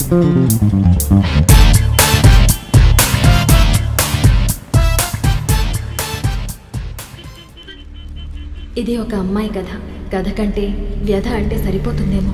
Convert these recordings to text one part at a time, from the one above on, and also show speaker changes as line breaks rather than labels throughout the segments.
ఇది ఒక అమ్మాయి కథ కంటే వ్యధ అంటే సరిపోతుందేమో.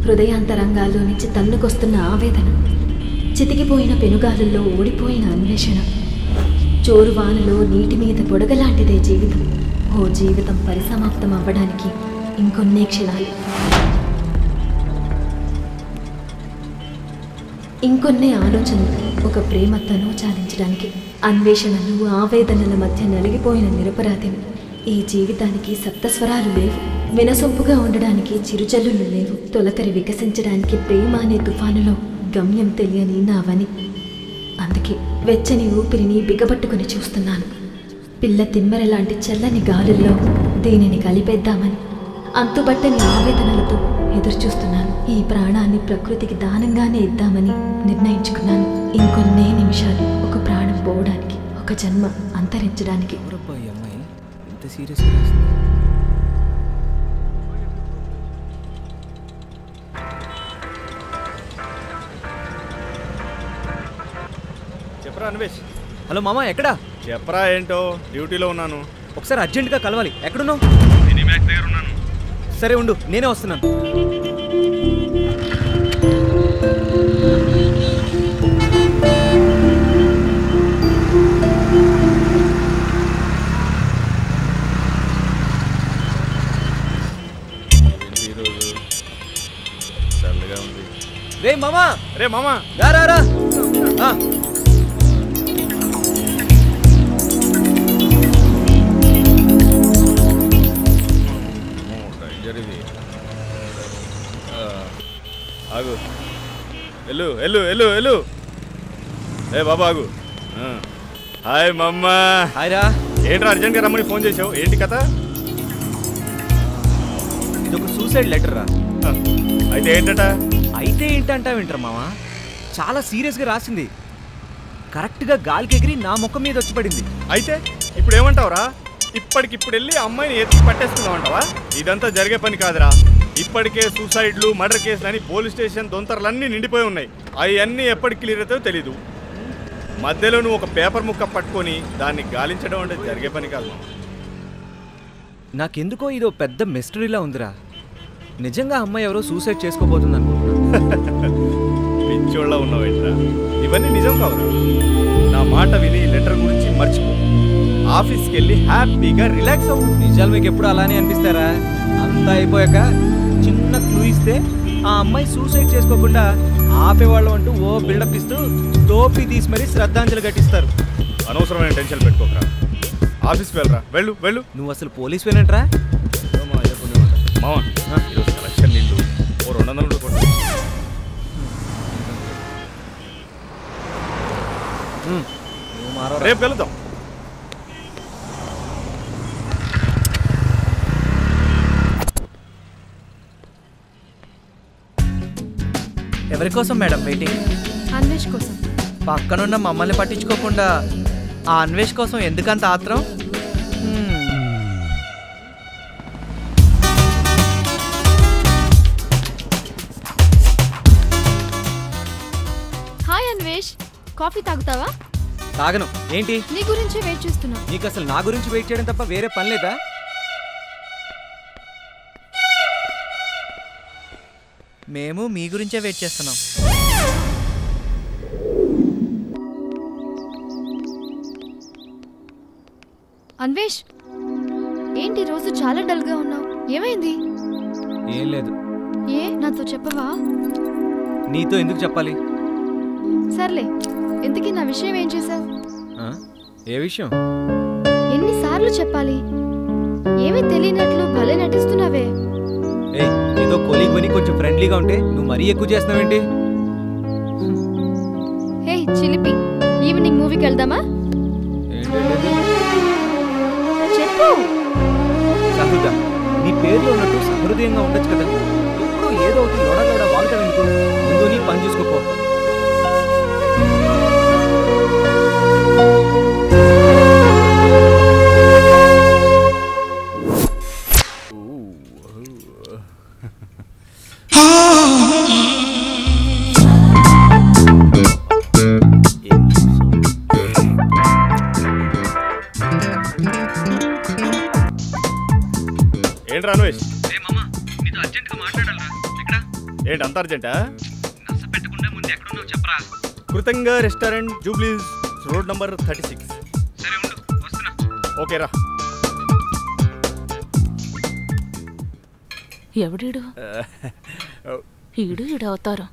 హృదయాంతరంగాల్లో నుంచి తన్నుకొస్తున్న ఆవేదన, చితికిపోయిన పెనుగాలుల్లో ఓడిపోయిన అన్వేషణ, చోరువానలో నీటి మీద బుడగలాంటిదే జీవితం. ఓ జీవితం పరిసమాప్తం అవ్వడానికి ఇంకొన్నే క్షణాలు, ఇంకొన్నే ఆలోచనలు ఒక ప్రేమ తను చాలించడానికి. అన్వేషణలు ఆవేదనల మధ్య నలిగిపోయిన నిరపరాధిని. ఈ జీవితానికి సప్తస్వరాలు లేవు, వినసొంపుగా ఉండడానికి చిరుజల్లులు లేవు, తొలకరి వికసించడానికి ప్రేమ అనే తుఫానులో గమ్యం తెలియని నావని. అందుకే వెచ్చని ఊపిరిని బిగబట్టుకుని చూస్తున్నాను. పిల్ల తిమ్మెరలాంటి చల్లని గాలుల్లో దీనిని కలిపేద్దామని, అంతుబట్టని ఆవేదనలతో ఎదురుచూస్తున్నాను. ఈ ప్రాణాన్ని ప్రకృతికి దానంగానే ఇద్దామని నిర్ణయించుకున్నాను. ఇంకొన్నే నిమిషాలు ఒక ప్రాణం పోవడానికి, ఒక జన్మ అంతరించడానికి.
చెప్పరా అన్వేష్.
హలో మామ, ఎక్కడా?
చెప్పరా, ఏంటో డ్యూటీలో ఉన్నాను.
ఒకసారి అర్జెంటుగా కలవాలి. ఎక్కడున్నావు?
సినిమాక్ దగ్గర ఉన్నాను.
సరే ఉండు, నేనే వస్తున్నాను. రే మామా,
రే మామా,
రా రా రా.
ఆగు, ఎల్లు ఎల్లు ఎల్లు ఎల్లు. ఏ బాబా ఆగు. హాయ్ మమ్మా.
హాయ్ రా.
ఏంట్రా అర్జెంట్గా రమ్మని ఫోన్ చేసావు, ఏంటి కథ?
ఇదొక సూసైడ్ లెటర్ రా.
అయితే ఏంటట?
అయితే ఏంటంటా వింటారు మామ, చాలా సీరియస్గా రాసింది. కరెక్ట్గా గాలికి ఎగిరి నా ముఖం మీద వచ్చి పడింది.
అయితే ఇప్పుడు ఏమంటావురా? ఇప్పటికిప్పుడు వెళ్ళి అమ్మాయిని ఎత్తి పట్టేసుకుందామంటావా? ఇదంతా జరిగే పని కాదురా. ఇప్పటికే సూసైడ్లు, మర్డర్ కేసులు అని పోలీస్ స్టేషన్ దొంతరలన్నీ నిండిపోయి ఉన్నాయి. అవన్నీ ఎప్పటికి క్లియర్ అవుతాయో తెలీదు. మధ్యలో నువ్వు ఒక పేపర్ ముక్క పట్టుకొని దాన్ని గాలించడం అంటే జరిగే పని కాదు.
నాకెందుకో ఇదో పెద్ద మిస్టరీలా ఉందిరా. నిజంగా అమ్మాయి ఎవరో సూసైడ్ చేసుకోబోతుంది అనుకుంటున్నా.
పిచ్చోళ్ళ ఉన్నావేంట్రా? ఇవన్నీ నిజం కావురా. నా మాట విని లెటర్ గురించి మర్చిపో. ఆఫీస్కి వెళ్ళి హ్యాపీగా రిలాక్స్ అవ్వు.
నిజాలు మీకు ఎప్పుడు అలానే అనిపిస్తారా? అంతా అయిపోయాక చిన్న క్లూ ఇస్తే ఆ అమ్మాయి సూసైడ్ చేసుకోకుండా ఆపేవాళ్ళు అంటూ ఓ బిల్డప్ ఇస్తూ టోపీ తీసి మరీ శ్రద్ధాంజలి ఘటిస్తారు.
అనవసరమైన టెన్షన్ పెట్టుకోకరా. ఆఫీస్కి వెళ్ళరా, వెళ్ళు వెళ్ళు.
నువ్వు అసలు పోలీస్ వేనంట్రా?
మామ, ఈరోజు కలెక్షన్ నీళ్ళు ఓ 200 కొట్టు. రేపు వెళ్దాం.
ఎవరి కోసం మేడం వెయిటింగ్?
అన్వేష్ కోసం.
పక్కనున్న మమ్మల్ని పట్టించుకోకుండా ఆ అన్వేష్ కోసం ఎందుకంత ఆత్రం?
హాయ్ అన్వేష్, కాఫీ తాగుతావా?
తాగను. ఏంటి?
నీ గురించి వెయిట్ చేస్తున్నా.
నీకు అసలు నా గురించి వెయిట్ చేయడం తప్ప వేరే పని లేదా?
మేము మీ గురించే వెయిట్ చేస్తున్నాం.
అన్వేష్, ఏంటి రోజు చాలా డల్గా ఉన్నావు? ఏమైంది?
ఏం లేదు.
ఏ నాతో చెప్పవా?
నీతో ఎందుకు చెప్పాలి?
సర్లే, ఇంతకీ నా విషయం ఏం చేశావు?
ఏ విషయం?
ఎన్నిసార్లు చెప్పాలి? ఏమీ తెలియనట్లు భలే నటిస్తున్నావే.
ఏదో కొలీగ్ అని కొంచెం ఫ్రెండ్లీగా ఉంటే నువ్వు మరీ ఎక్కువ చేస్తున్నావేంటి?
హే చిలిపి, ఈవినింగ్ మూవీకి వెళ్దామా? చెప్పు.
సహృద, నీ పేరులో ఉన్నట్టు సహృదయంగా ఉండొచ్చు కదా. ఎప్పుడు ఏదో ఒకటి లోడ వాగుతావు ఎందుకు? ముందు నీ పని చూసుకోపో.
ఏంటి అంత అర్జెంటా? కృతంగా రెస్టారెంట్, జూబ్లీస్ రోడ్ నంబర్ 36. ఓకే రా.
ఎవడీడు? ఈడు అవుతారు.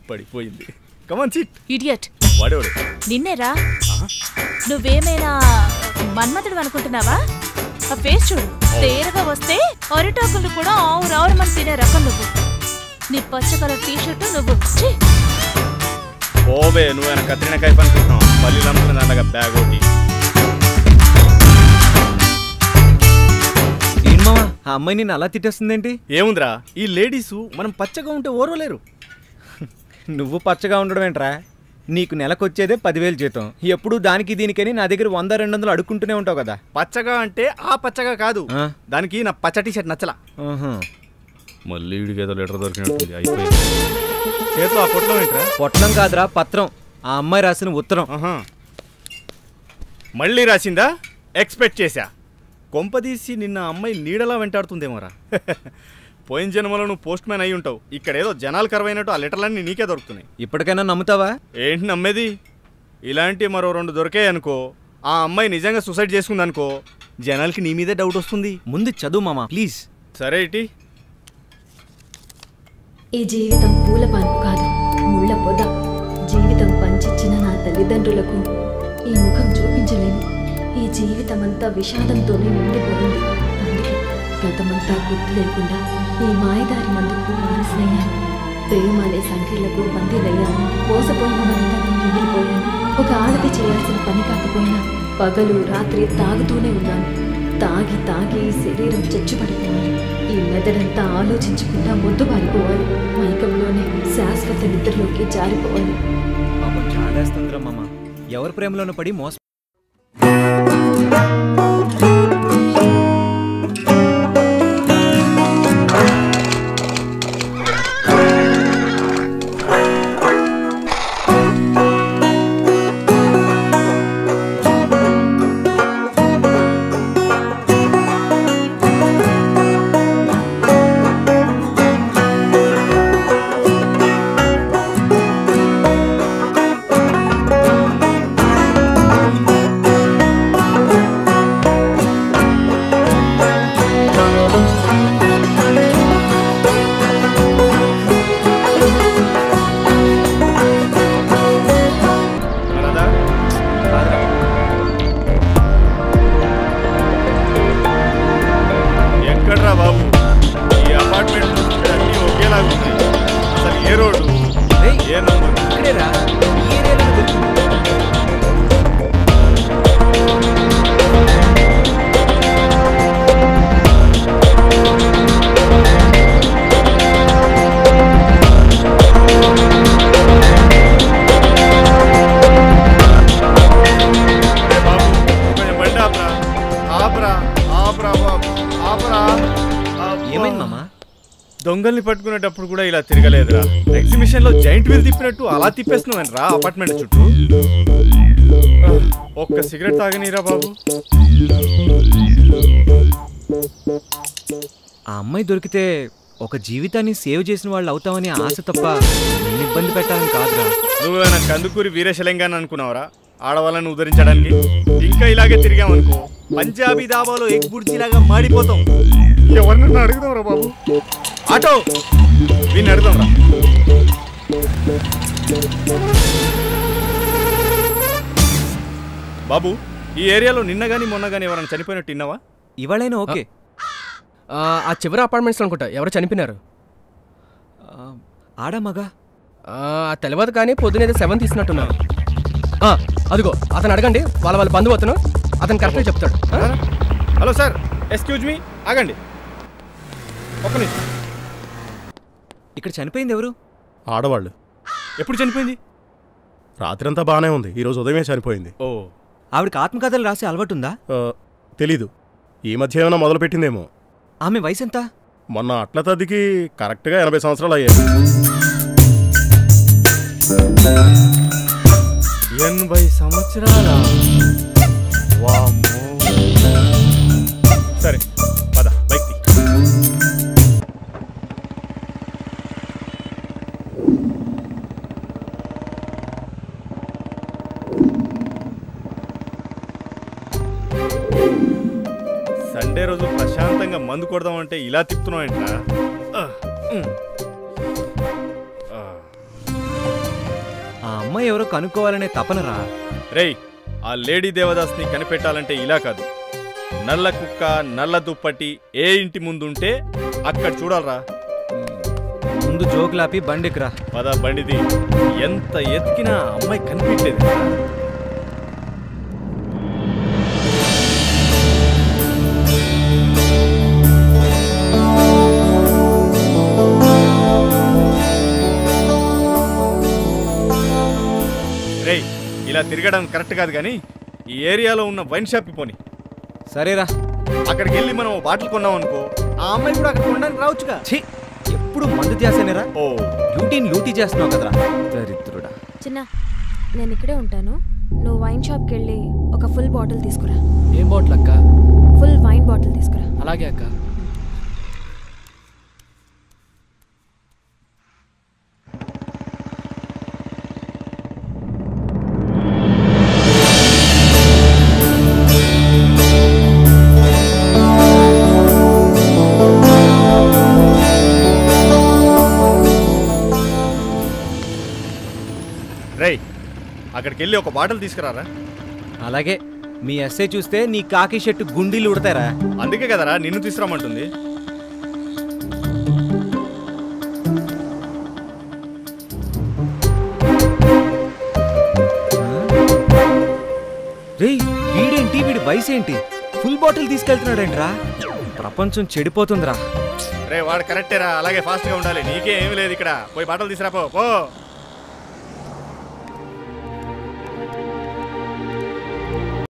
పడిపోయింది. Come on sit.
ఇడియట్.
వాడేవాడు
నిన్నేరా? నువ్వేమైనా మన్మథుడు అనుకుంటున్నావా? ఆ ఫేస్ చూడు, తేరగా వస్తే అరిటాకులు కూడా ఆవురావురమని తినే రకం నువ్వు. నీ పచ్చ కలర్ టీషర్టు నువ్వు.
ఓబే, నువ్వేనా కత్రిన కైపు అనుకుంటున్నావు? పల్లీలు అమ్ముకునే దాంట్లో బ్యాగ్ ఒకటి.
ఏమా ఆ అమ్మాయి నిన్ను అలా తిట్టేస్తుందేంటి?
ఏముందిరా, ఈ లేడీసు మనం పచ్చగా ఉంటే ఓర్వలేరు.
నువ్వు పచ్చగా ఉండడం ఏంట్రా? నీకు నెలకొచ్చేదే 10,000 జీతం. ఎప్పుడు దానికి దీనికని నా దగ్గర 100-200 అడుక్కుంటూనే ఉంటావు కదా.
పచ్చగా అంటే ఆ పచ్చగా కాదు, దానికి నా పచ్చ టీషర్ట్ నచ్చలా. మళ్ళీ వీడికి ఏదో లెటర్ దొరికినట్టుంది. అయిపోయింది. చేతిలో ఆ పొట్లం ఏంట్రా?
పొట్లం కాదురా, పత్రం. ఆ అమ్మాయి రాసిన ఉత్తరం.
మళ్ళీ రాసిందా? ఎక్స్పెక్ట్ చేశా. కొంపదీసి నిన్న అమ్మాయి నీడలా వెంటాడుతుందేమోరా. పోయిన జన్మలో నువ్వు పోస్ట్ మ్యాన్ అయి ఉంటావు. ఇక్కడ ఏదో జనాలు కరువైనట్టు ఆ లెటర్లన్నీ నీకే దొరుకుతున్నాయి.
ఇప్పటికైనా నమ్ముతావా?
ఏంటి నమ్మేది? ఇలాంటి మరో 2 దొరికాయి అనుకో, ఆ అమ్మాయి నిజంగా సూసైడ్ చేసుకుందనుకో, జనాలకి నీ మీదే డౌట్ వస్తుంది.
ముందు చదువు మామా ప్లీజ్.
సరే ఇటీ.
ఈ జీవితం పూల పాన్పు కాదు, ముళ్ళ పొద. జీవితం పంచిచ్చిన నా తల్లిదండ్రులకు ఈ ముఖం చూపించలేను. ఈ జీవితమంతా విషాదంతోనే నిండిపోయింది. అందుకే గతమంతా గుర్తు లేకుండా ఈ మాయదారి మందుకు బానిసనయ్యాను. ప్రేమ అనే సంఖ్యలకు బందీలయ్యాను. మోసపోయిన మరింతగా మిగిలిపోయాను. ఒక ఆడది చేయాల్సిన పని కాకపోయినా పగలు రాత్రి తాగుతూనే ఉన్నాను. తాగి తాగి శరీరం చచ్చుపడిపోవాలి. ఈ మెదడంతా ఆలోచించకుండా మొద్దుబారిపోవాలి. మైకంలోనే శాశ్వత నిద్రలోకి జారిపోవాలి.
పాపం చాలేస్తుందిరా మామ. ఎవరి ప్రేమలోనూ పడి మోస
దొంగల్ని పట్టుకునేటప్పుడు కూడా ఇలా తిరగలేదురా. ఎగ్జిబిషన్ లో జైంట్ వీల్ తిప్పినట్టు అలా తిప్పేస్తున్నావు రా అపార్ట్మెంట్ చుట్టూ. ఒక్క సిగరెట్ తాగనీరా బాబు.
ఆ అమ్మాయి దొరికితే ఒక జీవితాన్ని సేవ్ చేసిన వాళ్ళు అవుతామని ఆశ తప్ప ఇబ్బంది పెట్టాలని కాదురా.
నువ్వేనా కందుకూరి వీరేశలింగాన్ని అనుకున్నావురా ఆడవాళ్ళని ఉద్ధరించడానికి? ఇంకా ఇలాగే తిరిగామనుకో పంజాబీ దాబాలో ఎగ్ బుర్జీలాగా మాడిపోతాం. ఎవరినన్నా అడుగుదాం రా బాబు. ఆటో వీడిని అడుగుదాం రా. బాబు, ఈ ఏరియాలో నిన్న గానీ మొన్న గానీ ఎవరైనా చనిపోయినట్టు విన్నావా?
ఇవాళైనా ఓకే.
ఆ చివరి అపార్ట్మెంట్స్ అనుకుంటా ఎవరో చనిపోయినారు.
ఆడా మగా
తెలియదు కానీ పొద్దునేదో 7 తీసినట్టున్నారు. అదిగో అతను అడగండి, వాళ్ళ బంధువుతను అతను కరెక్ట్గా చెప్తాడు.
హలో సార్, ఎక్స్క్యూజ్ మీ, ఆగండి ఒక్క నిమిషం.
ఇక్కడ చనిపోయింది ఎవరు?
ఆడవాళ్ళు.
ఎప్పుడు చనిపోయింది?
రాత్రంతా బాగానే ఉంది, ఈరోజు ఉదయమే చనిపోయింది.
ఓ,
ఆవిడకి ఆత్మకథలు రాసే అలవాటుందా?
తెలీదు, ఈ మధ్య ఏమైనా మొదలు పెట్టిందేమో.
ఆమె వయసు ఎంత?
మొన్న అట్ల తద్దికి కరెక్ట్గా 80 సంవత్సరాలు అయ్యాయి.
80 సంవత్సరాల? వామ్మో. సరే పద, బైక్ తీ. సండే రోజు ప్రశాంతంగా మందు కొడదామంటే ఇలా తిప్పుతున్నావు ఏంట్రా?
ఆ అమ్మాయి ఎవరో కనుక్కోవాలనే తపనరా.
రేయ్, ఆ లేడీ దేవదాస్ని కనిపెట్టాలంటే ఇలా కాదు. నల్ల కుక్క, నల్ల దుప్పటి ఏ ఇంటి ముందుంటే అక్కడ చూడాలరా.
ముందు జోకులాపి బండికిరా.
పద బండిది. ఎంత ఎతికినా అమ్మాయి కనిపించలేదు. రేయ్, ఇలా తిరగడం కరెక్ట్ కాదు కానీ ఈ ఏరియాలో ఉన్న వైన్ షాప్కి పోని.
సరేరా.
అక్కడికి వెళ్ళి మనం బాటిల్ కొన్నాం అనుకో, ఆ అమ్మాయి కూడా అక్కడ కొనడానికి రావచ్చుగా.
ఛీ, ఎప్పుడు మందు ధ్యాసనేరా.
ఓ,
డ్యూటీని లూటీ చేస్తున్నావు కదరా దరిద్రుడా.
చిన్న, నేను ఇక్కడే ఉంటాను. నువ్వు వైన్ షాప్కి వెళ్ళి ఒక ఫుల్ బాటిల్ తీసుకురా.
ఏం బాటిల్ అక్క?
ఫుల్ వైన్ బాటిల్ తీసుకురా.
అలాగే అక్క.
రేయ్, అక్కడికి వెళ్ళి ఒక బాటిల్ తీసుకురారా.
అలాగే, మీ ఎస్ఐ చూస్తే నీ కాకి షర్టు గుండీలు ఉడతారా.
అందుకే కదరా నిన్ను తీసుకురామంటుంది.
రేయ్, వీడేంటి, వీడి వయసు ఏంటి, ఫుల్ బాటిల్ తీసుకెళ్తున్నాడేంట్రా. ప్రపంచం చెడిపోతుందిరా.
రే, వాడు కరెక్టేరా, అలాగే ఫాస్ట్గా ఉండాలి. నీకే ఏమీ లేదు ఇక్కడ. పోయి బాటిల్ తీసుకురా పో.